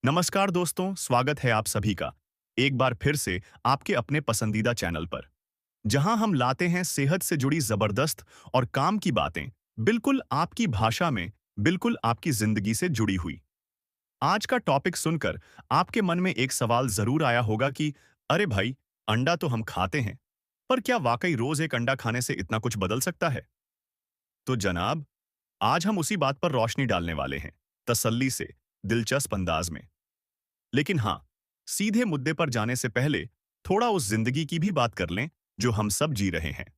नमस्कार दोस्तों, स्वागत है आप सभी का एक बार फिर से आपके अपने पसंदीदा चैनल पर, जहां हम लाते हैं सेहत से जुड़ी जबरदस्त और काम की बातें, बिल्कुल आपकी भाषा में, बिल्कुल आपकी जिंदगी से जुड़ी हुई। आज का टॉपिक सुनकर आपके मन में एक सवाल जरूर आया होगा कि अरे भाई, अंडा तो हम खाते हैं, पर क्या वाकई रोज एक अंडा खाने से इतना कुछ बदल सकता है? तो जनाब, आज हम उसी बात पर रोशनी डालने वाले हैं, तसल्ली से, दिलचस्प अंदाज में। लेकिन हाँ, सीधे मुद्दे पर जाने से पहले थोड़ा उस जिंदगी की भी बात कर लें जो हम सब जी रहे हैं।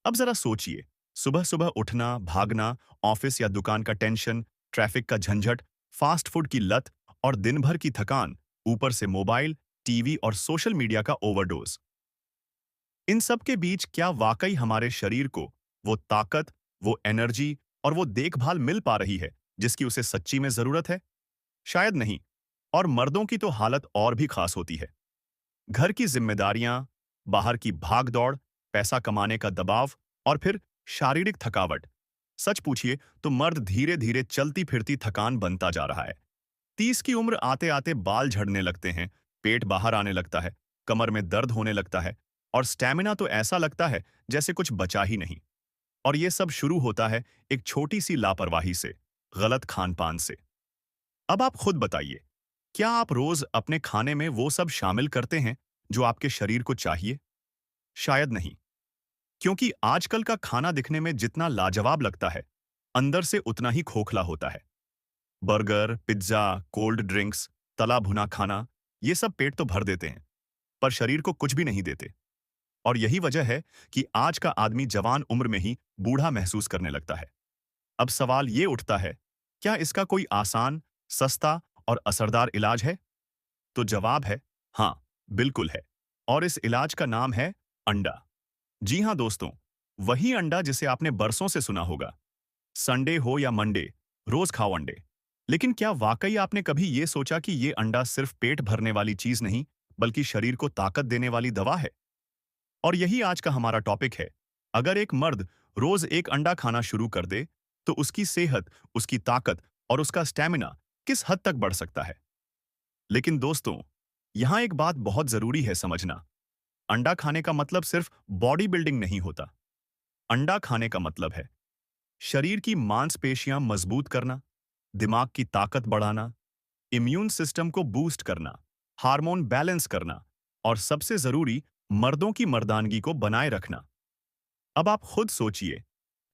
अब जरा सोचिए, सुबह सुबह उठना, भागना, ऑफिस या दुकान का टेंशन, ट्रैफिक का झंझट, फास्ट फूड की लत और दिन भर की थकान, ऊपर से मोबाइल, टीवी और सोशल मीडिया का ओवरडोज। इन सब के बीच क्या वाकई हमारे शरीर को वो ताकत, वो एनर्जी और वो देखभाल मिल पा रही है जिसकी उसे सच्ची में जरूरत है? शायद नहीं। और मर्दों की तो हालत और भी खास होती है। घर की जिम्मेदारियां, बाहर की भाग-दौड़, पैसा कमाने का दबाव और फिर शारीरिक थकावट। सच पूछिए तो मर्द धीरे-धीरे चलती-फिरती थकान बनता जा रहा है। 30 की उम्र आते-आते बाल झड़ने लगते हैं, पेट बाहर आने लगता है, कमर में दर्द होने लगता है और स्टैमिना तो ऐसा लगता है जैसे कुछ बचा ही नहीं। और ये सब शुरू होता है एक छोटी सी लापरवाही से, गलत खान-पान से। अब आप खुद बताइए, क्या आप रोज अपने खाने में वो सब शामिल करते हैं जो आपके शरीर को चाहिए? शायद नहीं, क्योंकि आजकल का खाना दिखने में जितना लाजवाब लगता है, अंदर से उतना ही खोखला होता है। बर्गर, पिज्जा, कोल्ड ड्रिंक्स, तला भुना खाना, ये सब पेट तो भर देते हैं, पर शरीर को कुछ भी नहीं देते। और यही वजह है कि आज का आदमी जवान उम्र में ही बूढ़ा महसूस करने लगता है। अब सवाल ये उठता है, क्या इसका कोई आसान, सस्ता और असरदार इलाज है? तो जवाब है हाँ, बिल्कुल है। और इस इलाज का नाम है अंडा। जी हाँ दोस्तों, वही अंडा जिसे आपने बरसों से सुना होगा। संडे हो या मंडे, रोज खाओ अंडे। लेकिन क्या वाकई आपने कभी ये सोचा कि ये अंडा सिर्फ पेट भरने वाली चीज नहीं, बल्कि शरीर को ताकत देने वाली दवा है? और यही आज का हमारा टॉपिक है। अगर एक मर्द रोज एक अंडा खाना शुरू कर दे, तो उसकी सेहत, उसकी ताकत और उसका स्टैमिना किस हद तक बढ़ सकता है? लेकिन दोस्तों, यहां एक बात बहुत जरूरी है समझना। अंडा खाने का मतलब सिर्फ बॉडी बिल्डिंग नहीं होता। अंडा खाने का मतलब है शरीर की मांसपेशियां मजबूत करना, दिमाग की ताकत बढ़ाना, इम्यून सिस्टम को बूस्ट करना, हार्मोन बैलेंस करना और सबसे जरूरी, मर्दों की मर्दानगी को बनाए रखना। अब आप खुद सोचिए,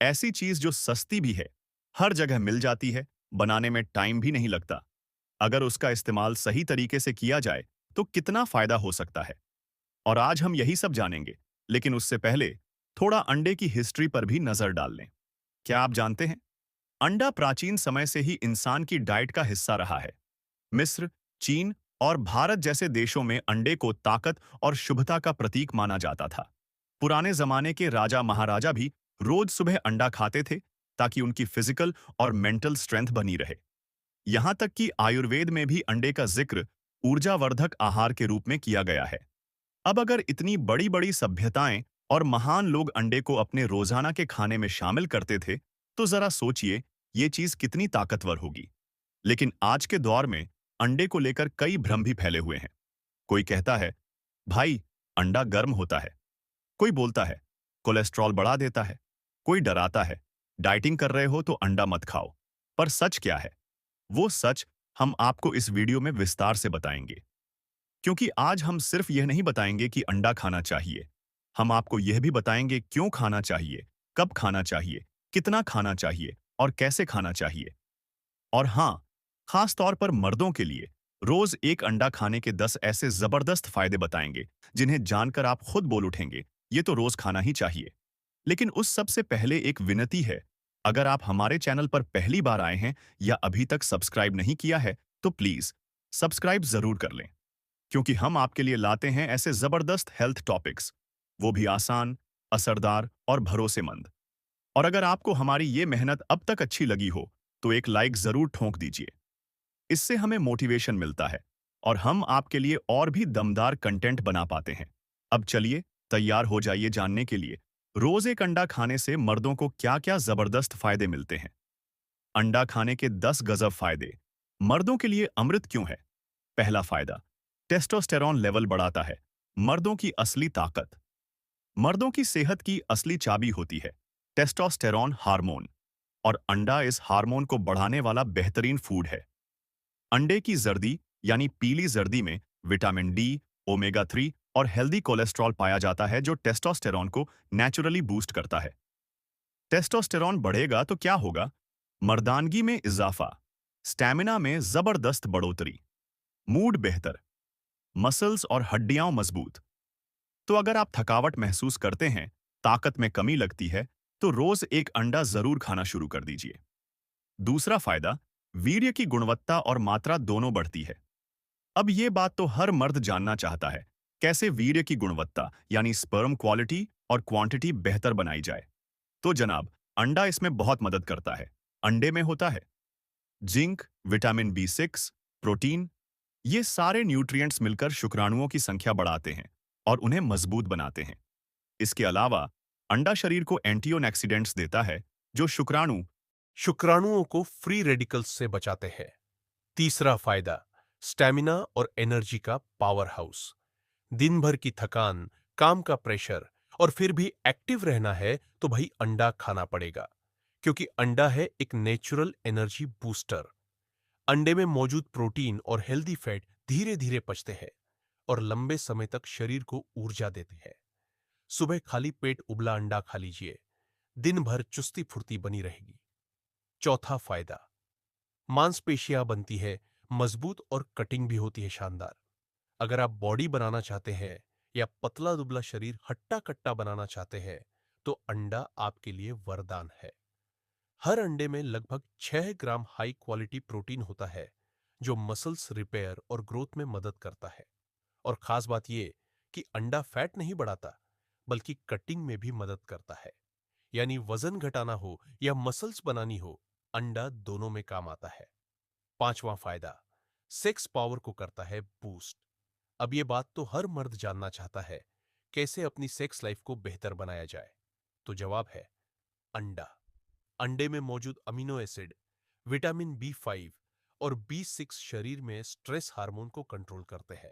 ऐसी चीज जो सस्ती भी है, हर जगह मिल जाती है, बनाने में टाइम भी नहीं लगता, अगर उसका इस्तेमाल सही तरीके से किया जाए तो कितना फायदा हो सकता है। और आज हम यही सब जानेंगे। लेकिन उससे पहले थोड़ा अंडे की हिस्ट्री पर भी नजर डाल लें। क्या आप जानते हैं, अंडा प्राचीन समय से ही इंसान की डाइट का हिस्सा रहा है। मिस्र, चीन और भारत जैसे देशों में अंडे को ताकत और शुभता का प्रतीक माना जाता था। पुराने जमाने के राजा महाराजा भी रोज सुबह अंडा खाते थे, ताकि उनकी फिजिकल और मेंटल स्ट्रेंथ बनी रहे। यहां तक कि आयुर्वेद में भी अंडे का जिक्र ऊर्जावर्धक आहार के रूप में किया गया है। अब अगर इतनी बड़ी बड़ी सभ्यताएं और महान लोग अंडे को अपने रोजाना के खाने में शामिल करते थे, तो जरा सोचिए ये चीज कितनी ताकतवर होगी। लेकिन आज के दौर में अंडे को लेकर कई भ्रम भी फैले हुए हैं। कोई कहता है, भाई, अंडा गर्म होता है। कोई बोलता है, कोलेस्ट्रॉल बढ़ा देता है। कोई डराता है, डाइटिंग कर रहे हो तो अंडा मत खाओ। पर सच क्या है? वो सच हम आपको इस वीडियो में विस्तार से बताएंगे। क्योंकि आज हम सिर्फ यह नहीं बताएंगे कि अंडा खाना चाहिए, हम आपको यह भी बताएंगे क्यों खाना चाहिए, कब खाना चाहिए, कितना खाना चाहिए और कैसे खाना चाहिए। और हाँ, खास तौर पर मर्दों के लिए रोज एक अंडा खाने के 10 ऐसे जबरदस्त फायदे बताएंगे जिन्हें जानकर आप खुद बोल उठेंगे, ये तो रोज खाना ही चाहिए। लेकिन उस सब से पहले एक विनती है, अगर आप हमारे चैनल पर पहली बार आए हैं या अभी तक सब्सक्राइब नहीं किया है, तो प्लीज सब्सक्राइब जरूर कर लें। क्योंकि हम आपके लिए लाते हैं ऐसे जबरदस्त हेल्थ टॉपिक्स, वो भी आसान, असरदार और भरोसेमंद। और अगर आपको हमारी ये मेहनत अब तक अच्छी लगी हो, तो एक लाइक जरूर ठोंक दीजिए। इससे हमें मोटिवेशन मिलता है और हम आपके लिए और भी दमदार कंटेंट बना पाते हैं। अब चलिए, तैयार हो जाइए जानने के लिए रोज एक अंडा खाने से मर्दों को क्या क्या जबरदस्त फायदे मिलते हैं। अंडा खाने के 10 गजब फायदे। मर्दों के लिए अमृत क्यों है? पहला फायदा, टेस्टोस्टेरॉन लेवल बढ़ाता है। मर्दों की असली ताकत। मर्दों की सेहत की असली चाबी होती है टेस्टोस्टेरॉन हार्मोन, और अंडा इस हार्मोन को बढ़ाने वाला बेहतरीन फूड है। अंडे की जर्दी यानी पीली जर्दी में विटामिन डी, ओमेगा 3 और हेल्दी कोलेस्ट्रॉल पाया जाता है जो टेस्टोस्टेरॉन को नेचुरली बूस्ट करता है। टेस्टोस्टेरॉन बढ़ेगा तो क्या होगा? मर्दानगी में इजाफा, स्टैमिना में जबरदस्त बढ़ोतरी, मूड बेहतर, मसल्स और हड्डियां मजबूत। तो अगर आप थकावट महसूस करते हैं, ताकत में कमी लगती है, तो रोज एक अंडा जरूर खाना शुरू कर दीजिए। दूसरा फायदा, वीर्य की गुणवत्ता और मात्रा दोनों बढ़ती है। अब ये बात तो हर मर्द जानना चाहता है, कैसे वीर्य की गुणवत्ता यानी स्पर्म क्वालिटी और क्वांटिटी बेहतर बनाई जाए। तो जनाब, अंडा इसमें बहुत मदद करता है। अंडे में होता है जिंक, विटामिन B6, प्रोटीन। ये सारे न्यूट्रिएंट्स मिलकर शुक्राणुओं की संख्या बढ़ाते हैं और उन्हें मजबूत बनाते हैं। इसके अलावा अंडा शरीर को एंटीऑक्सीडेंट्स देता है जो शुक्राणुओं को फ्री रेडिकल्स से बचाते हैं। तीसरा फायदा, स्टैमिना और एनर्जी का पावर हाउस। दिन भर की थकान, काम का प्रेशर और फिर भी एक्टिव रहना है तो भाई अंडा खाना पड़ेगा, क्योंकि अंडा है एक नेचुरल एनर्जी बूस्टर। अंडे में मौजूद प्रोटीन और हेल्दी फैट धीरे धीरे पचते हैं और लंबे समय तक शरीर को ऊर्जा देते हैं। सुबह खाली पेट उबला अंडा खा लीजिए, दिन भर चुस्ती फुर्ती बनी रहेगी। चौथा फायदा, मांसपेशियां बनती है मजबूत और कटिंग भी होती है शानदार। अगर आप बॉडी बनाना चाहते हैं या पतला दुबला शरीर हट्टा कट्टा बनाना चाहते हैं तो अंडा आपके लिए वरदान है। हर अंडे में लगभग 6 ग्राम हाई क्वालिटी प्रोटीन होता है जो मसल्स रिपेयर और ग्रोथ में मदद करता है। और खास बात यह कि अंडा फैट नहीं बढ़ाता बल्कि कटिंग में भी मदद करता है। यानी वजन घटाना हो या मसल्स बनानी हो, अंडा दोनों में काम आता है। पांचवा फायदा, सेक्स पावर को करता है बूस्ट। अब यह बात तो हर मर्द जानना चाहता है, कैसे अपनी सेक्स लाइफ को बेहतर बनाया जाए। तो जवाब है अंडा। अंडे में मौजूद अमीनो एसिड, विटामिन B5 और B6 शरीर में स्ट्रेस हार्मोन को कंट्रोल करते हैं,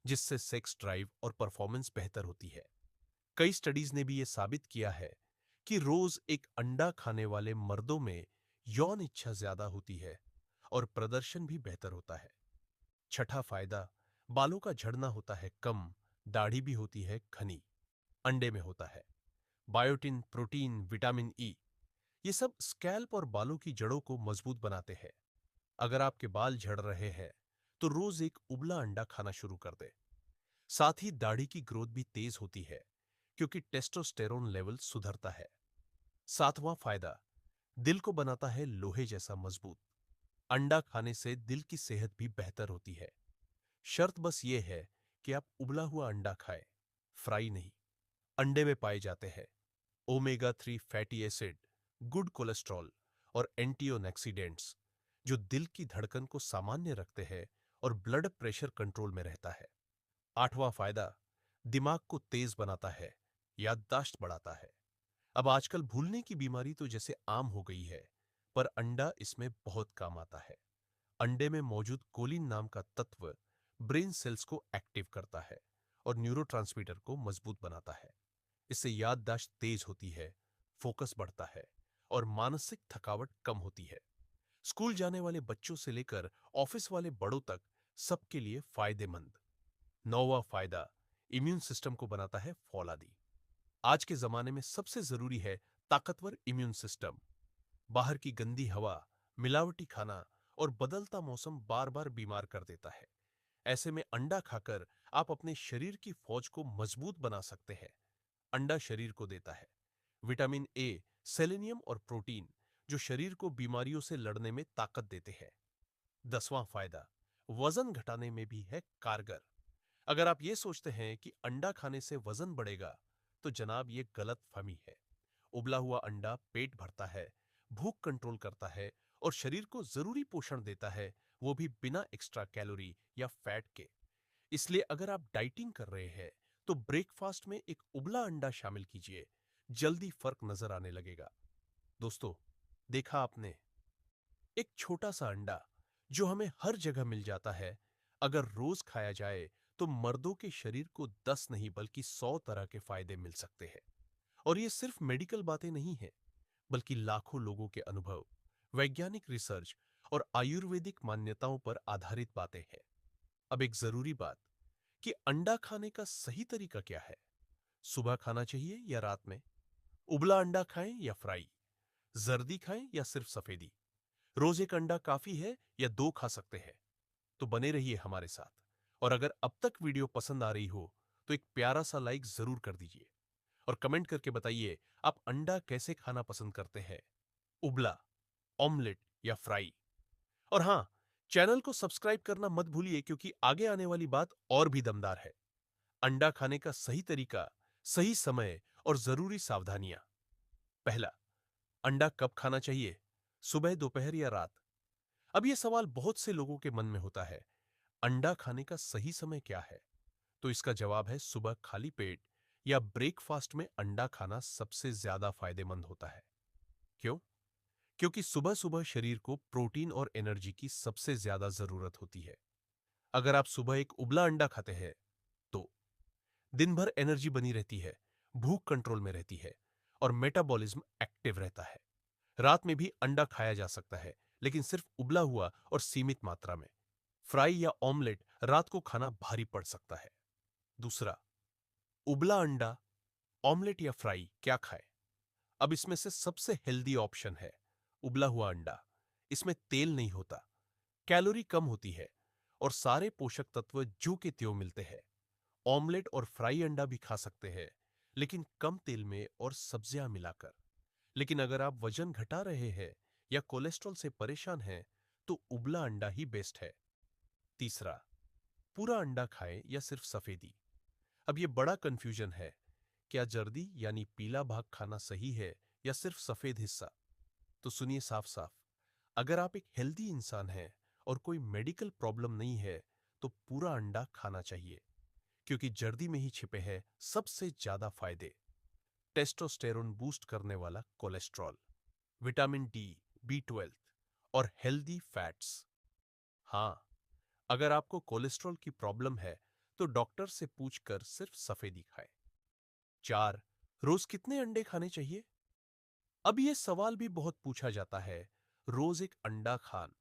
जिससे सेक्स ड्राइव और परफॉर्मेंस बेहतर होती है। कई स्टडीज ने भी यह साबित किया है कि रोज एक अंडा खाने वाले मर्दों में यौन इच्छा ज्यादा होती है और प्रदर्शन भी बेहतर होता है। छठा फायदा, बालों का झड़ना होता है कम, दाढ़ी भी होती है घनी। अंडे में होता है बायोटिन, प्रोटीन, विटामिन ई। ये सब स्कैल्प और बालों की जड़ों को मजबूत बनाते हैं। अगर आपके बाल झड़ रहे हैं तो रोज एक उबला अंडा खाना शुरू कर दे। साथ ही दाढ़ी की ग्रोथ भी तेज होती है क्योंकि टेस्टोस्टेरोन लेवल सुधरता है। सातवां फायदा, दिल को बनाता है लोहे जैसा मजबूत। अंडा खाने से दिल की सेहत भी बेहतर होती है। शर्त बस ये है कि आप उबला हुआ अंडा खाएं, फ्राई नहीं। अंडे में पाए जाते हैं omega 3 fatty acid, good cholesterol और एंटीऑक्सीडेंट्स, जो दिल की धड़कन को सामान्य रखते हैं और ब्लड प्रेशर कंट्रोल में रहता है। आठवां फायदा, दिमाग को तेज बनाता है, याददाश्त बढ़ाता है। अब आजकल भूलने की बीमारी तो जैसे आम हो गई है, पर अंडा इसमें बहुत काम आता है। अंडे में मौजूद कोलिन नाम का तत्व ब्रेन सेल्स को एक्टिव करता है और न्यूरोट्रांसमीटर को मजबूत बनाता है। इससे याददाश्त तेज होती है, फोकस बढ़ता है और मानसिक थकावट कम होती है। स्कूल जाने वाले बच्चों से लेकर ऑफिस वाले बड़ों तक सबके लिए फायदेमंद। नौवां फायदा, इम्यून सिस्टम को बनाता है फौलादी। आज के जमाने में सबसे जरूरी है ताकतवर इम्यून सिस्टम। बाहर की गंदी हवा, मिलावटी खाना और बदलता मौसम बार बार बीमार कर देता है। ऐसे में अंडा खाकर आप अपने शरीर की फौज को मजबूत बना सकते हैं। अंडा शरीर को देता है विटामिन ए, सेलेनियम और प्रोटीन, जो शरीर को बीमारियों से लड़ने में ताकत देते हैं। 10वां फायदा, वजन घटाने में भी है कारगर। अगर आप ये सोचते हैं कि अंडा खाने से वजन बढ़ेगा, तो जनाब ये गलत फहमी है। उबला हुआ अंडा पेट भरता है, भूख कंट्रोल करता है और शरीर को जरूरी पोषण देता है, वो भी बिना एक्स्ट्रा कैलोरी या फैट के। इसलिए अगर आप डाइटिंग कर रहे हैं तो ब्रेकफास्ट में एक उबला अंडा शामिल कीजिए, जल्दी फर्क नजर आने लगेगा। दोस्तों, देखा आपने, एक छोटा सा अंडा जो हमें हर जगह मिल जाता है, अगर रोज खाया जाए तो मर्दों के शरीर को 10 नहीं बल्कि 100 तरह के फायदे मिल सकते हैं। और ये सिर्फ मेडिकल बातें नहीं है, बल्कि लाखों लोगों के अनुभव, वैज्ञानिक रिसर्च और आयुर्वेदिक मान्यताओं पर आधारित बातें हैं। अब एक जरूरी बात कि अंडा खाने का सही तरीका क्या है। सुबह खाना चाहिए या रात में? उबला अंडा खाएं या फ्राई? जर्दी खाएं या सिर्फ सफेदी? रोज एक अंडा काफी है या दो खा सकते हैं? तो बने रहिए हमारे साथ। और अगर अब तक वीडियो पसंद आ रही हो तो एक प्यारा सा लाइक जरूर कर दीजिए और कमेंट करके बताइए आप अंडा कैसे खाना पसंद करते हैं, उबला, ऑमलेट या फ्राई। और हां, चैनल को सब्सक्राइब करना मत भूलिए क्योंकि आगे आने वाली बात और भी दमदार है। अंडा खाने का सही तरीका, सही समय और जरूरी सावधानियां। पहला, अंडा कब खाना चाहिए? सुबह, दोपहर या रात? अब यह सवाल बहुत से लोगों के मन में होता है। अंडा खाने का सही समय क्या है? तो इसका जवाब है सुबह खाली पेट या ब्रेकफास्ट में अंडा खाना सबसे ज्यादा फायदेमंद होता है। क्यों? क्योंकि सुबह सुबह शरीर को प्रोटीन और एनर्जी की सबसे ज्यादा जरूरत होती है। अगर आप सुबह एक उबला अंडा खाते हैं तो दिन भर एनर्जी बनी रहती है, भूख कंट्रोल में रहती है और मेटाबॉलिज्म एक्टिव रहता है। रात में भी अंडा खाया जा सकता है, लेकिन सिर्फ उबला हुआ और सीमित मात्रा में। फ्राई या ऑमलेट रात को खाना भारी पड़ सकता है। दूसरा, उबला अंडा, ऑमलेट या फ्राई क्या खाएं? अब इसमें से सबसे हेल्दी ऑप्शन है उबला हुआ अंडा। इसमें तेल नहीं होता, कैलोरी कम होती है और सारे पोषक तत्व जो के त्यों मिलते हैं। ऑमलेट और फ्राई अंडा भी खा सकते हैं, लेकिन कम तेल में और सब्जियां मिलाकर। लेकिन अगर आप वजन घटा रहे हैं या कोलेस्ट्रॉल से परेशान हैं, तो उबला अंडा ही बेस्ट है। तीसरा, पूरा अंडा खाएं या सिर्फ सफेदी? अब यह बड़ा कंफ्यूजन है। क्या जर्दी यानी पीला भाग खाना सही है या सिर्फ सफेद हिस्सा? तो सुनिए साफ साफ, अगर आप एक हेल्दी इंसान हैं और कोई मेडिकल प्रॉब्लम नहीं है, तो पूरा अंडा खाना चाहिए, क्योंकि जर्दी में ही छिपे हैं सबसे ज्यादा फायदे। टेस्टोस्टेरोन बूस्ट करने वाला कोलेस्ट्रॉल, विटामिन डी, B12 और हेल्दी फैट्स। हाँ, अगर आपको कोलेस्ट्रॉल की प्रॉब्लम है तो डॉक्टर से पूछकर सिर्फ सफेदी खाएं। 4, रोज कितने अंडे खाने चाहिए? अब यह सवाल भी बहुत पूछा जाता है। रोज एक अंडा खान